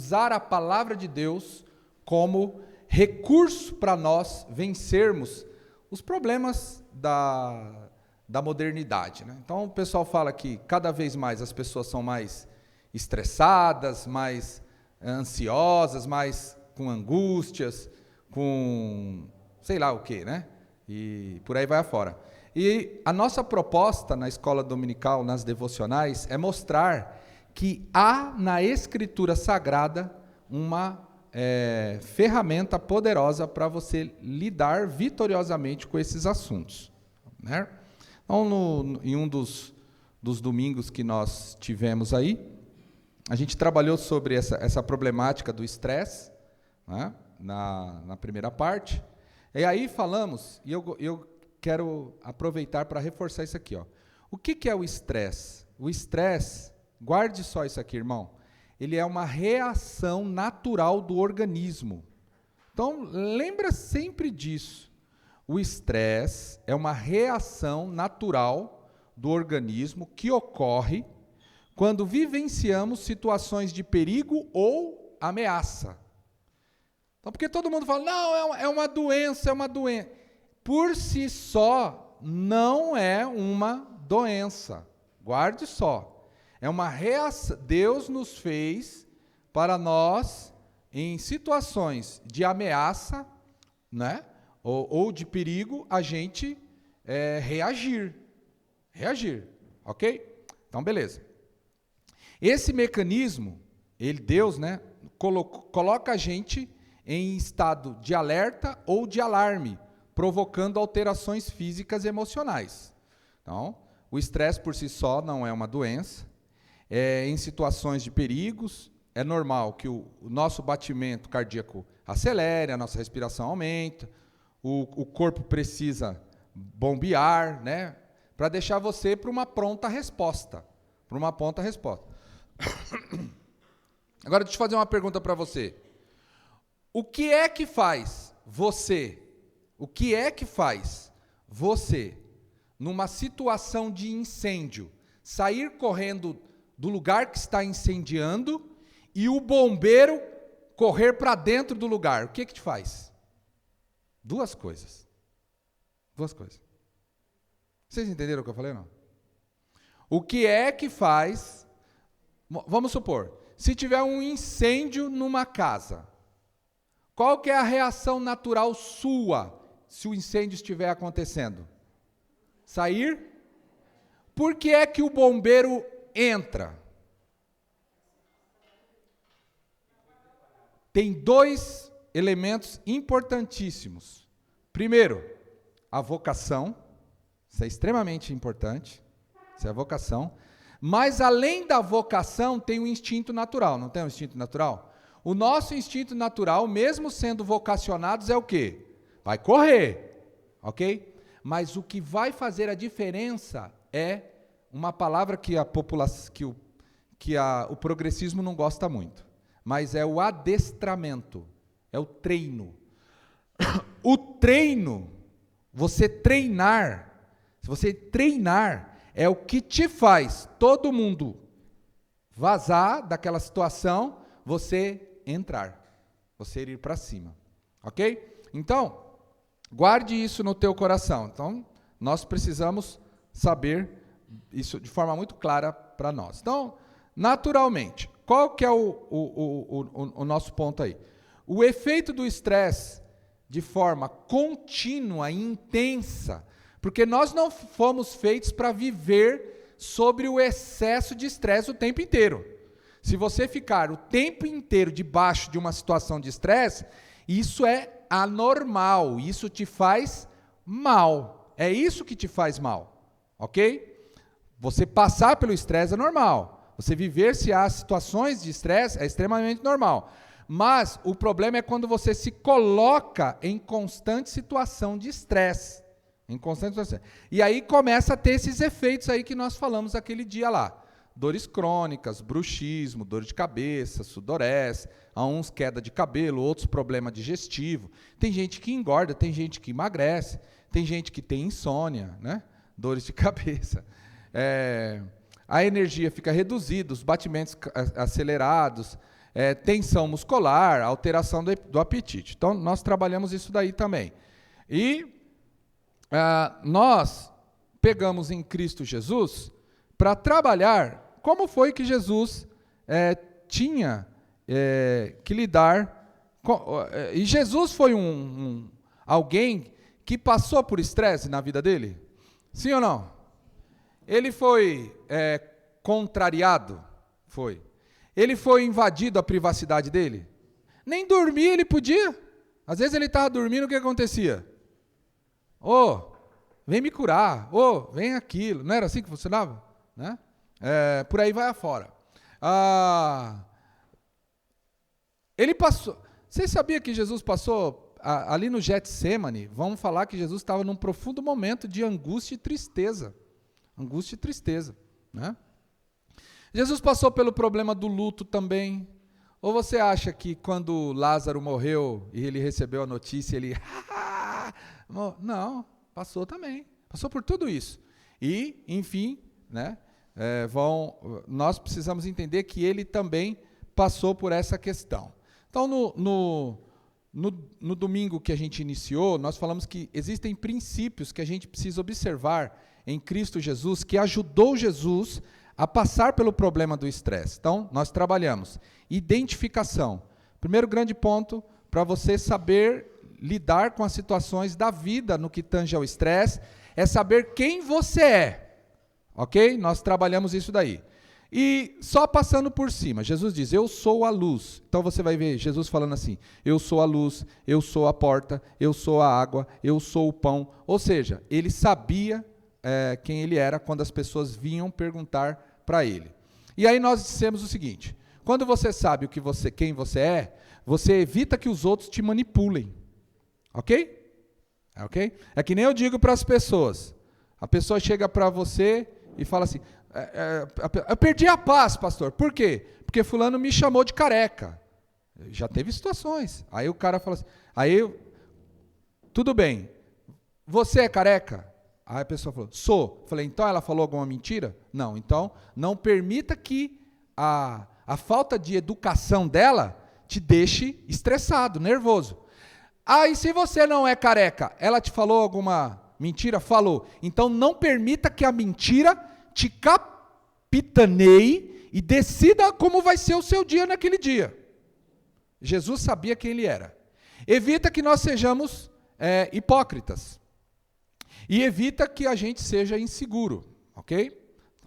usar a palavra de Deus como recurso para nós vencermos os problemas da modernidade, né? Então, o pessoal fala que cada vez mais as pessoas são mais estressadas, mais ansiosas, mais com angústias, com sei lá o quê, né? E por aí vai afora. E a nossa proposta na escola dominical, nas devocionais, é mostrar que há na Escritura Sagrada uma ferramenta poderosa para você lidar vitoriosamente com esses assuntos, né? Então, em um dos domingos que nós tivemos aí, a gente trabalhou sobre essa problemática do estresse, né, na primeira parte. E aí falamos, e eu quero aproveitar para reforçar isso aqui, ó. O que é o estresse? O estresse, guarde só isso aqui, irmão, ele é uma reação natural do organismo. Então, lembra sempre disso. O estresse é uma reação natural do organismo que ocorre quando vivenciamos situações de perigo ou ameaça. Então, porque todo mundo fala, não, é uma doença, é uma doença. Por si só, não é uma doença. Guarde só. É uma reação. Deus nos fez para nós, em situações de ameaça, né, ou de perigo, a gente reagir. Reagir, ok? Então, beleza. Esse mecanismo, Deus, né, coloca a gente em estado de alerta ou de alarme, provocando alterações físicas e emocionais. Então, o estresse por si só não é uma doença. Em situações de perigos, é normal que o nosso batimento cardíaco acelere, a nossa respiração aumenta, o corpo precisa bombear, né, para deixar você para uma pronta resposta. Para uma pronta resposta. Agora, deixa eu fazer uma pergunta para você. O que é que faz você, numa situação de incêndio, sair correndo do lugar que está incendiando e o bombeiro correr para dentro do lugar? O que te faz? Duas coisas. Vocês entenderam o que eu falei, não? O que é que faz... Vamos supor, se tiver um incêndio numa casa, qual que é a reação natural sua, se o incêndio estiver acontecendo? Sair? Por que é que o bombeiro entra? Tem dois elementos importantíssimos. Primeiro, a vocação. Isso é extremamente importante. Isso é a vocação. Mas, além da vocação, tem o instinto natural. Não tem um instinto natural? O nosso instinto natural, mesmo sendo vocacionados, é o quê? Vai correr, ok? Mas o que vai fazer a diferença é uma palavra que o progressismo não gosta muito, mas é o adestramento, é o treino. O treino, se você treinar, é o que te faz todo mundo vazar daquela situação, você entrar, você ir para cima, ok? Então, guarde isso no teu coração. Então, nós precisamos saber isso de forma muito clara para nós. Então, naturalmente, qual que é o nosso ponto aí? O efeito do estresse de forma contínua e intensa, porque nós não fomos feitos para viver sobre o excesso de estresse o tempo inteiro. Se você ficar o tempo inteiro debaixo de uma situação de estresse, isso é anormal, isso te faz mal. É isso que te faz mal, ok? Você passar pelo estresse é normal. Você vivenciar situações de estresse é extremamente normal. Mas o problema é quando você se coloca em constante situação de estresse. E aí começa a ter esses efeitos aí que nós falamos aquele dia lá. Dores crônicas, bruxismo, dor de cabeça, sudorese, a uns queda de cabelo, outros problema digestivo. Tem gente que engorda, tem gente que emagrece, tem gente que tem insônia, né? Dores de cabeça. A energia fica reduzida, os batimentos acelerados, tensão muscular, alteração do apetite. Então, nós trabalhamos isso daí também. E nós pegamos em Cristo Jesus para trabalhar como foi que Jesus tinha que lidar com... E Jesus foi alguém que passou por estresse na vida dele? Sim ou não? Ele foi contrariado? Foi. Ele foi invadido a privacidade dele? Nem dormir ele podia. Às vezes ele estava dormindo, o que acontecia? Vem me curar. Vem aquilo. Não era assim que funcionava? Né? Por aí vai afora. Ele passou... Você sabia que Jesus passou ali no Getsêmani? Vamos falar que Jesus estava num profundo momento de angústia e tristeza. Angústia e tristeza, né? Jesus passou pelo problema do luto também. Ou você acha que quando Lázaro morreu e ele recebeu a notícia, ele... Não, passou também. Passou por tudo isso. E, enfim, né, nós precisamos entender que ele também passou por essa questão. Então, no domingo que a gente iniciou, nós falamos que existem princípios que a gente precisa observar em Cristo Jesus, que ajudou Jesus a passar pelo problema do estresse. Então, nós trabalhamos identificação. Primeiro grande ponto para você saber lidar com as situações da vida no que tange ao estresse, é saber quem você é. Ok? Nós trabalhamos isso daí. E só passando por cima, Jesus diz, eu sou a luz. Então você vai ver Jesus falando assim, eu sou a luz, eu sou a porta, eu sou a água, eu sou o pão. Ou seja, ele sabia quem ele era quando as pessoas vinham perguntar para ele. E aí nós dissemos o seguinte, quando você sabe quem você é, você evita que os outros te manipulem. Ok? Ok? É que nem eu digo para as pessoas, a pessoa chega para você e fala assim, eu perdi a paz, pastor. Por quê? Porque fulano me chamou de careca. Já teve situações. Aí o cara fala assim, tudo bem, você é careca? Aí a pessoa falou, sou. Falei, então ela falou alguma mentira? Não, então não permita que a falta de educação dela te deixe estressado, nervoso. E se você não é careca, ela te falou alguma mentira? Falou. Então não permita que a mentira te capitaneie e decida como vai ser o seu dia naquele dia. Jesus sabia quem ele era. Evita que nós sejamos hipócritas. E evita que a gente seja inseguro, ok?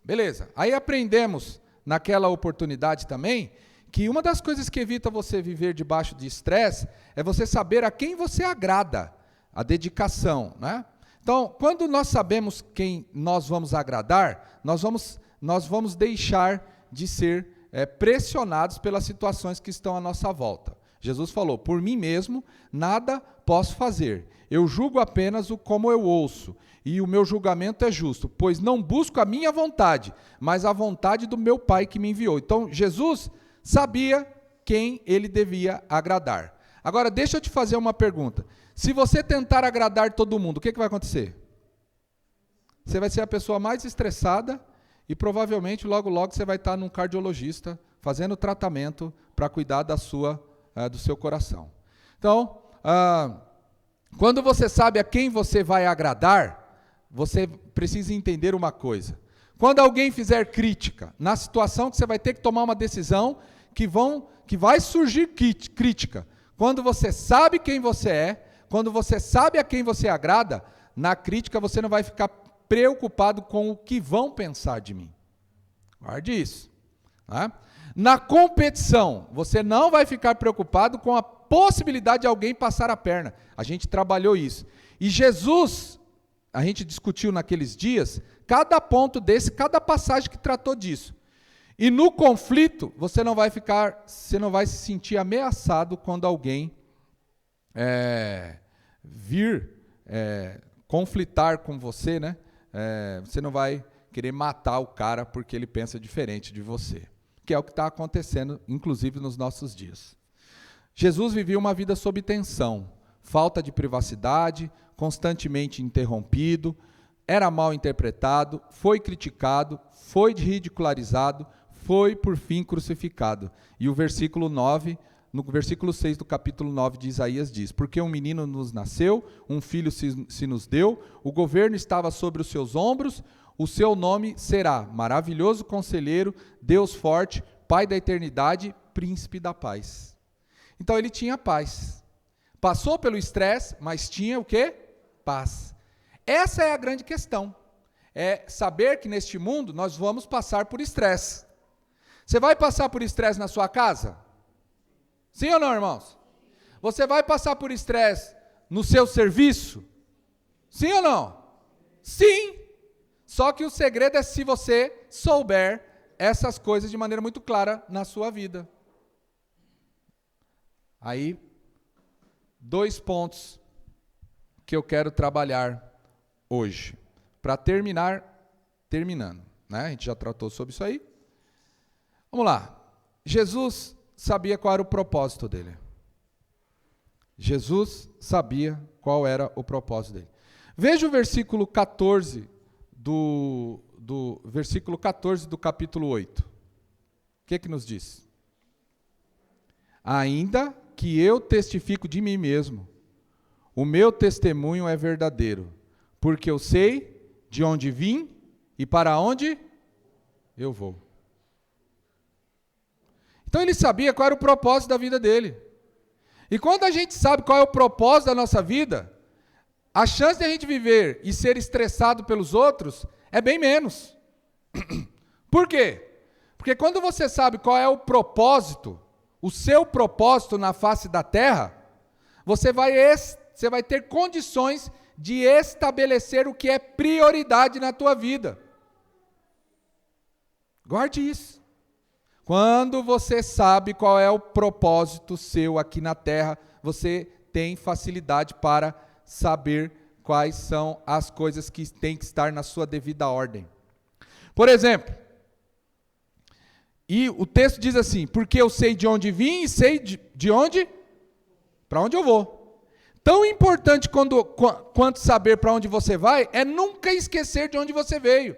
Beleza. Aí aprendemos naquela oportunidade também que uma das coisas que evita você viver debaixo de estresse é você saber a quem você agrada, a dedicação, né? Então, quando nós sabemos quem nós vamos agradar, nós vamos deixar de ser pressionados pelas situações que estão à nossa volta. Jesus falou, por mim mesmo, nada posso fazer. Eu julgo apenas como eu ouço, e o meu julgamento é justo, pois não busco a minha vontade, mas a vontade do meu Pai que me enviou. Então, Jesus sabia quem ele devia agradar. Agora, deixa eu te fazer uma pergunta. Se você tentar agradar todo mundo, o que vai acontecer? Você vai ser a pessoa mais estressada e provavelmente logo você vai estar num cardiologista fazendo tratamento para cuidar do seu coração. Então, quando você sabe a quem você vai agradar, você precisa entender uma coisa. Quando alguém fizer crítica, na situação que você vai ter que tomar uma decisão que vai surgir crítica. Quando você sabe quem você é, quando você sabe a quem você agrada, na crítica você não vai ficar preocupado com o que vão pensar de mim. Guarde isso. Né? Na competição, você não vai ficar preocupado com a possibilidade de alguém passar a perna. A gente trabalhou isso. E Jesus, a gente discutiu naqueles dias, cada ponto desse, cada passagem que tratou disso. E no conflito, você não vai se sentir ameaçado quando alguém vir conflitar com você, né? Você não vai querer matar o cara porque ele pensa diferente de você. Que é o que está acontecendo, inclusive, nos nossos dias. Jesus vivia uma vida sob tensão, falta de privacidade, constantemente interrompido, era mal interpretado, foi criticado, foi ridicularizado, foi por fim crucificado. E o versículo 9, no versículo 6 do capítulo 9 de Isaías diz: porque um menino nos nasceu, um filho se nos deu, o governo estava sobre os seus ombros, o seu nome será Maravilhoso Conselheiro, Deus Forte, Pai da Eternidade, Príncipe da Paz. Então ele tinha paz. Passou pelo estresse, mas tinha o quê? Paz. Essa é a grande questão. É saber que neste mundo nós vamos passar por estresse. Você vai passar por estresse na sua casa? Sim ou não, irmãos? Você vai passar por estresse no seu serviço? Sim ou não? Sim! Só que o segredo é se você souber essas coisas de maneira muito clara na sua vida. Aí, 2 pontos que eu quero trabalhar hoje. Para terminando, né? A gente já tratou sobre isso aí. Vamos lá. Jesus sabia qual era o propósito dele. Jesus sabia qual era o propósito dele. Veja o versículo 14 do versículo 14 do capítulo 8. O que nos diz? Ainda que eu testifico de mim mesmo, o meu testemunho é verdadeiro, porque eu sei de onde vim e para onde eu vou. Então ele sabia qual era o propósito da vida dele. E quando a gente sabe qual é o propósito da nossa vida, a chance de a gente viver e ser estressado pelos outros é bem menos. Por quê? Porque quando você sabe qual é o propósito, o seu propósito na face da terra, você vai ter condições de estabelecer o que é prioridade na tua vida. Guarde isso. Quando você sabe qual é o propósito seu aqui na terra, você tem facilidade para saber quais são as coisas que têm que estar na sua devida ordem. Por exemplo, e o texto diz assim: porque eu sei de onde vim e sei de onde, para onde eu vou. Tão importante quanto saber para onde você vai, é nunca esquecer de onde você veio.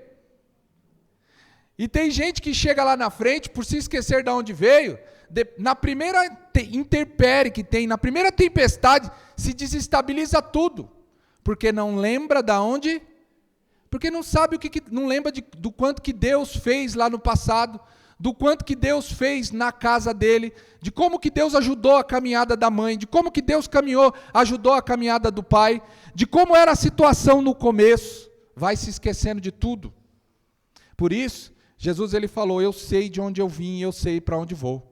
E tem gente que chega lá na frente, por se esquecer de onde veio, na primeira intempérie que tem, na primeira tempestade, se desestabiliza tudo. Porque não lembra de onde, porque não sabe não lembra do quanto que Deus fez lá no passado, do quanto que Deus fez na casa dele, de como que Deus ajudou a caminhada da mãe, de como que Deus ajudou a caminhada do pai, de como era a situação no começo, vai se esquecendo de tudo. Por isso, Jesus ele falou: eu sei de onde eu vim e eu sei para onde vou.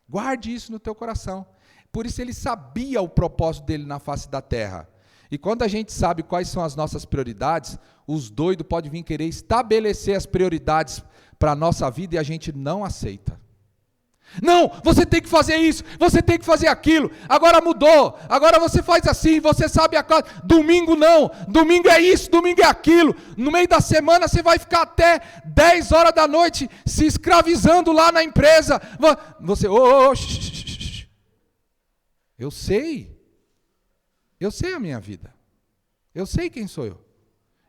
Guarde isso no teu coração. Por isso ele sabia o propósito dele na face da terra. E quando a gente sabe quais são as nossas prioridades, os doidos podem vir querer estabelecer as prioridades para a nossa vida e a gente não aceita. Não, você tem que fazer isso, você tem que fazer aquilo, agora mudou, agora você faz assim, você sabe a coisa. Domingo não, domingo é isso, domingo é aquilo. No meio da semana você vai ficar até 10 horas da noite se escravizando lá na empresa. Você, eu sei a minha vida, eu sei quem sou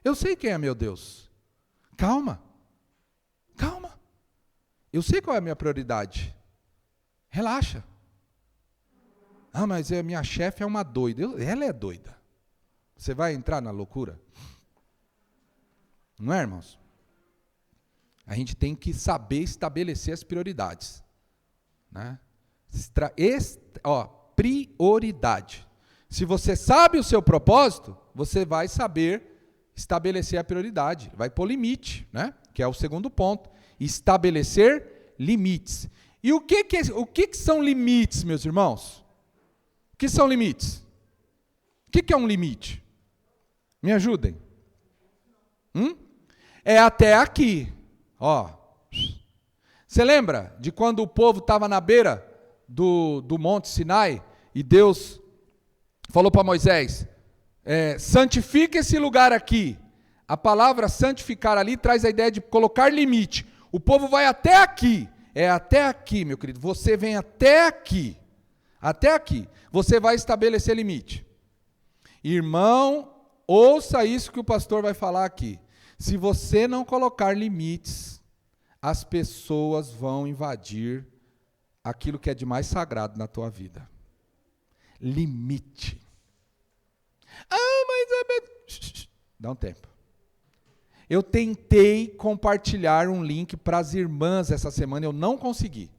eu sei quem é meu Deus. Calma, eu sei qual é a minha prioridade. Relaxa. Ah, mas a minha chefe é uma doida. Ela é doida. Você vai entrar na loucura? Não é, irmãos? A gente tem que saber estabelecer as prioridades. Né? Prioridade. Se você sabe o seu propósito, você vai saber estabelecer a prioridade. Vai pôr limite, né? Que é o segundo ponto. Estabelecer limites. E o que são limites, meus irmãos? O que são limites? O que é um limite? Me ajudem. É até aqui. Ó. Você lembra de quando o povo estava na beira do Monte Sinai e Deus falou para Moisés: santifica esse lugar aqui. A palavra santificar ali traz a ideia de colocar limite. O povo vai até aqui. É até aqui, meu querido. Você vem até aqui. Até aqui. Você vai estabelecer limite. Irmão, ouça isso que o pastor vai falar aqui. Se você não colocar limites, as pessoas vão invadir aquilo que é de mais sagrado na tua vida. Limite. Dá um tempo. Eu tentei compartilhar um link para as irmãs essa semana, eu não consegui.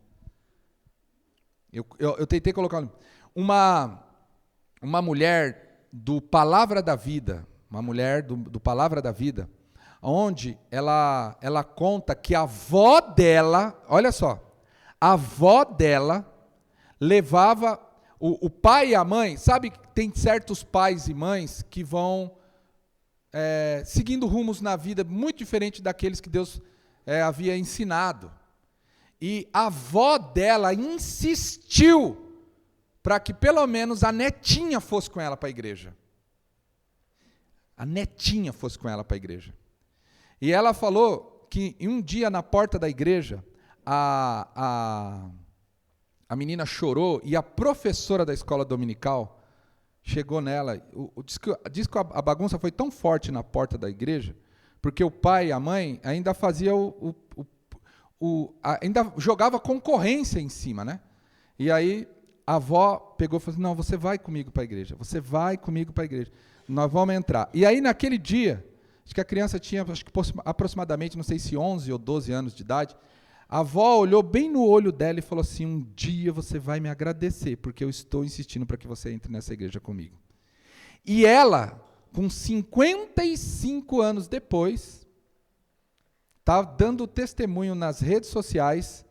Eu tentei colocar uma mulher do Palavra da Vida, uma mulher do Palavra da Vida, onde ela conta que a avó dela, olha só, a avó dela levava o pai e a mãe, sabe que tem certos pais e mães que vão seguindo rumos na vida muito diferentes daqueles que Deus havia ensinado. E a avó dela insistiu para que pelo menos a netinha fosse com ela para a igreja. A netinha fosse com ela para a igreja. E ela falou que um dia na porta da igreja, a menina chorou e a professora da escola dominical chegou nela. Diz que a bagunça foi tão forte na porta da igreja, porque o pai e a mãe ainda faziam ainda jogava concorrência em cima, né? E aí a avó pegou e falou assim, não, você vai comigo para a igreja, você vai comigo para a igreja, nós vamos entrar. E aí naquele dia, acho que a criança tinha aproximadamente, não sei se 11 ou 12 anos de idade, a avó olhou bem no olho dela e falou assim, um dia você vai me agradecer, porque eu estou insistindo para que você entre nessa igreja comigo. E ela, com 55 anos depois, está dando testemunho nas redes sociais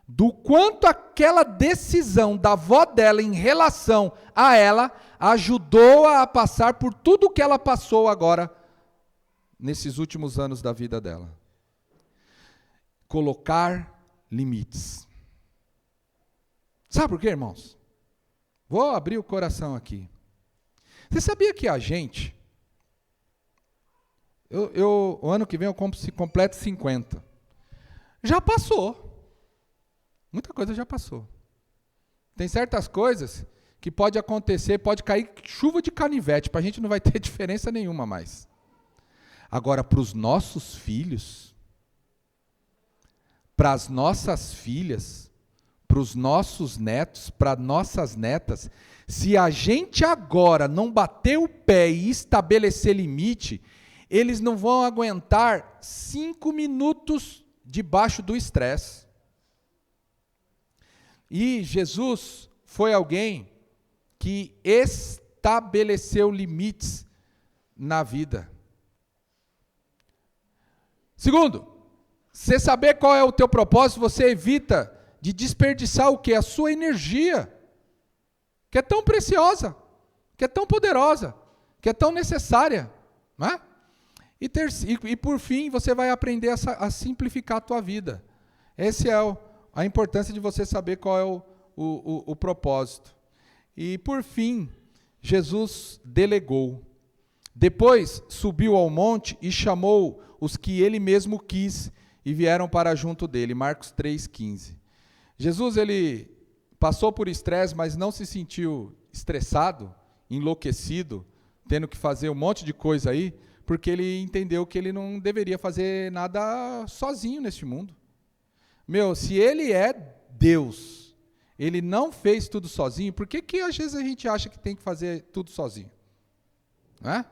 do quanto aquela decisão da avó dela em relação a ela ajudou-a a passar por tudo o que ela passou agora, nesses últimos anos da vida dela. Colocar limites. Sabe por quê, irmãos? Vou abrir o coração aqui. Você sabia que a gente... o ano que vem eu completo 50. Já passou. Muita coisa já passou. Tem certas coisas que pode acontecer, pode cair chuva de canivete, para a gente não vai ter diferença nenhuma mais. Agora, para os nossos filhos, para as nossas filhas, para os nossos netos, para nossas netas, se a gente agora não bater o pé e estabelecer limite, eles não vão aguentar 5 minutos debaixo do estresse. E Jesus foi alguém que estabeleceu limites na vida. Segundo, você saber qual é o teu propósito, você evita de desperdiçar o quê? A sua energia, que é tão preciosa, que é tão poderosa, que é tão necessária, não é? E por fim, você vai aprender a simplificar a tua vida. Essa é a importância de você saber qual é o propósito. E por fim, Jesus delegou. Depois subiu ao monte e chamou os que ele mesmo quis e vieram para junto dele. Marcos 3,15. Jesus, ele passou por estresse, mas não se sentiu estressado, enlouquecido, tendo que fazer um monte de coisa aí, porque ele entendeu que ele não deveria fazer nada sozinho neste mundo. Se ele é Deus, ele não fez tudo sozinho, por que às vezes a gente acha que tem que fazer tudo sozinho? Não é?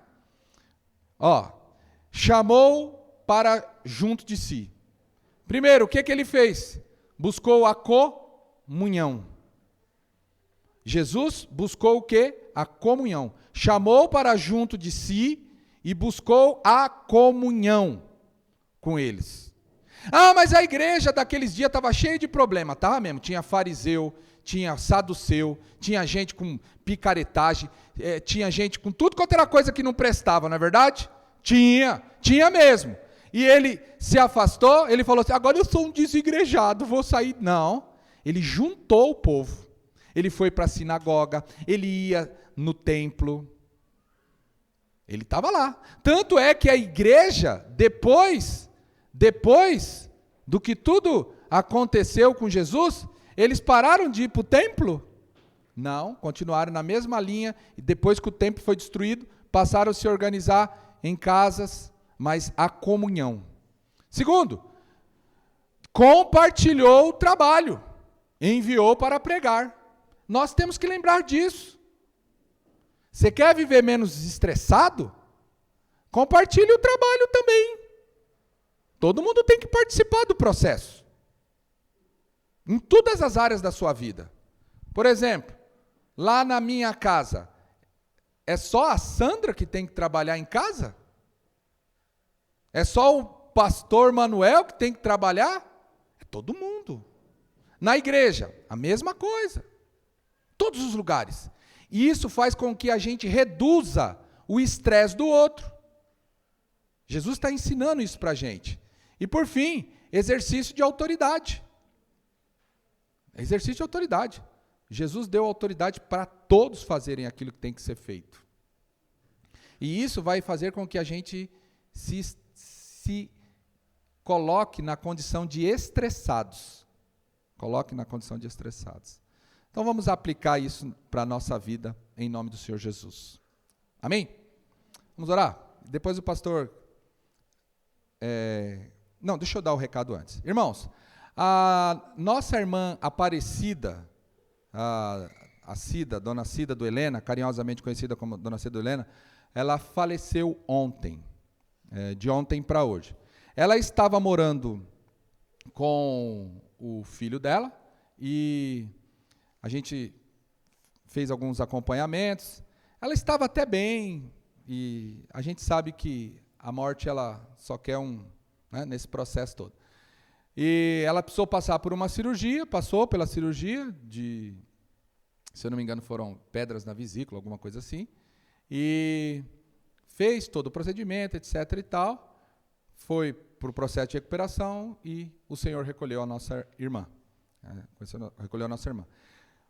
Chamou para junto de si. Primeiro, o que ele fez? Buscou a comunhão. Jesus buscou o quê? A comunhão. Chamou para junto de si e buscou a comunhão com eles. Mas a igreja daqueles dias estava cheia de problema. Estava mesmo, tinha fariseu, tinha saduceu, tinha gente com picaretagem, tinha gente com tudo quanto era coisa que não prestava, não é verdade? Tinha mesmo. E ele se afastou, ele falou assim, agora eu sou um desigrejado, vou sair. Não, ele juntou o povo. Ele foi para a sinagoga, ele ia no templo. Ele estava lá. Tanto é que a igreja, depois do que tudo aconteceu com Jesus, eles pararam de ir para o templo? Não, continuaram na mesma linha, e depois que o templo foi destruído, passaram a se organizar em casas, mas a comunhão. Segundo, compartilhou o trabalho, enviou para pregar. Nós temos que lembrar disso. Você quer viver menos estressado? Compartilhe o trabalho também. Todo mundo tem que participar do processo. Em todas as áreas da sua vida. Por exemplo, lá na minha casa, é só a Sandra que tem que trabalhar em casa? É só o pastor Manuel que tem que trabalhar? É todo mundo. Na igreja, a mesma coisa. Todos os lugares. E isso faz com que a gente reduza o estresse do outro. Jesus está ensinando isso para a gente. E por fim, exercício de autoridade. Exercício de autoridade. Jesus deu autoridade para todos fazerem aquilo que tem que ser feito. E isso vai fazer com que a gente se coloque na condição de estressados. Coloque na condição de estressados. Então vamos aplicar isso para a nossa vida, em nome do Senhor Jesus. Amém? Vamos orar? Depois o pastor... Não, deixa eu dar o recado antes. Irmãos, a nossa irmã Aparecida, a Cida, Dona Cida do Helena, carinhosamente conhecida como Dona Cida do Helena, ela faleceu ontem, de ontem para hoje. Ela estava morando com o filho dela e a gente fez alguns acompanhamentos. Ela estava até bem e a gente sabe que a morte ela só quer nesse processo todo. E ela precisou passar por uma cirurgia, passou pela cirurgia se eu não me engano, foram pedras na vesícula, alguma coisa assim, e fez todo o procedimento, etc. e tal, foi para o processo de recuperação e o Senhor recolheu a nossa irmã. Recolheu a nossa irmã.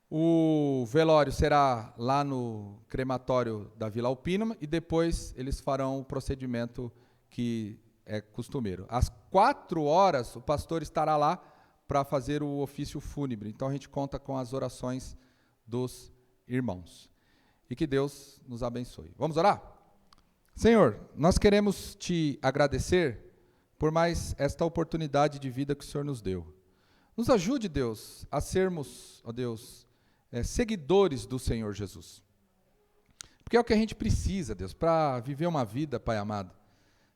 O velório será lá no crematório da Vila Alpina e depois eles farão o procedimento que é costumeiro. Às 4h, o pastor estará lá para fazer o ofício fúnebre. Então a gente conta com as orações dos irmãos. E que Deus nos abençoe. Vamos orar? Senhor, nós queremos te agradecer por mais esta oportunidade de vida que o Senhor nos deu. Nos ajude, Deus, a sermos, ó Deus, seguidores do Senhor Jesus. Porque é o que a gente precisa, Deus, para viver uma vida, Pai amado.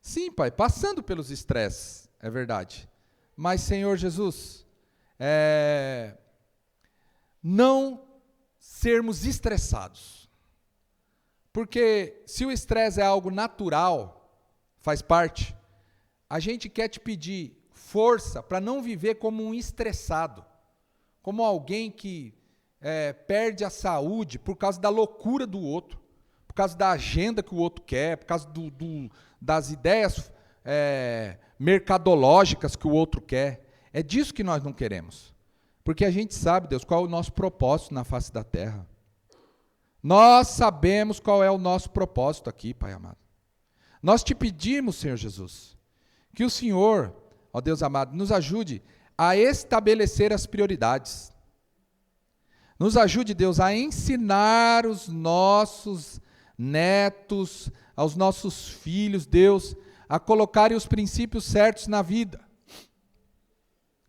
Sim, Pai, passando pelos estresses, é verdade. Mas, Senhor Jesus, não sermos estressados. Porque se o estresse é algo natural, faz parte, a gente quer te pedir força para não viver como um estressado, como alguém que perde a saúde por causa da loucura do outro, por causa da agenda que o outro quer, por causa das ideias mercadológicas que o outro quer. É disso que nós não queremos. Porque a gente sabe, Deus, qual é o nosso propósito na face da terra. Nós sabemos qual é o nosso propósito aqui, Pai amado. Nós te pedimos, Senhor Jesus, que o Senhor, ó Deus amado, nos ajude a estabelecer as prioridades. Nos ajude, Deus, a ensinar os nossos netos, aos nossos filhos, Deus, a colocarem os princípios certos na vida.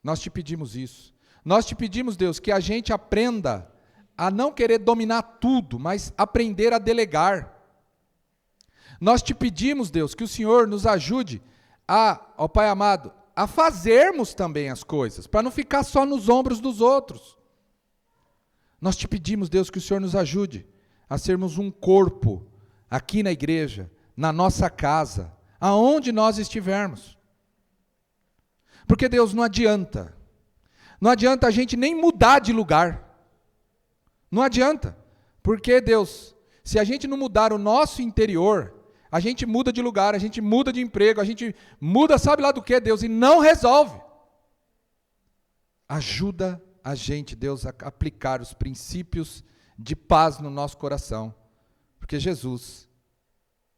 Nós te pedimos isso. Nós te pedimos, Deus, que a gente aprenda a não querer dominar tudo, mas aprender a delegar. Nós te pedimos, Deus, que o Senhor nos ajude ó Pai amado, a fazermos também as coisas, para não ficar só nos ombros dos outros. Nós te pedimos, Deus, que o Senhor nos ajude a sermos um corpo aqui na igreja, na nossa casa, aonde nós estivermos. Porque, Deus, não adianta a gente nem mudar de lugar. Não adianta, porque, Deus, se a gente não mudar o nosso interior, a gente muda de lugar, a gente muda de emprego, a gente muda sabe lá do que, Deus, e não resolve. Ajuda a gente, Deus, a aplicar os princípios de paz no nosso coração, porque Jesus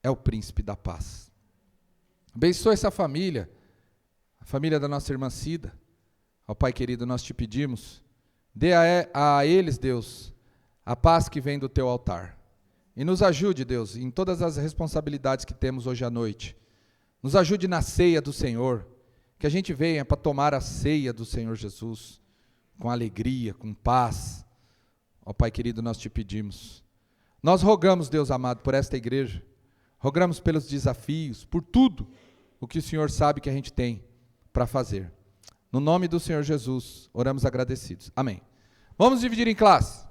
é o príncipe da paz. Abençoa essa família, a família da nossa irmã Cida. Ó Pai querido, nós te pedimos, dê a eles, Deus, a paz que vem do teu altar. E nos ajude, Deus, em todas as responsabilidades que temos hoje à noite. Nos ajude na ceia do Senhor, que a gente venha para tomar a ceia do Senhor Jesus, com alegria, com paz. Ó Pai querido, nós te pedimos. Nós rogamos, Deus amado, por esta igreja, rogamos pelos desafios, por tudo o que o Senhor sabe que a gente tem para fazer. No nome do Senhor Jesus, oramos agradecidos. Amém. Vamos dividir em classe.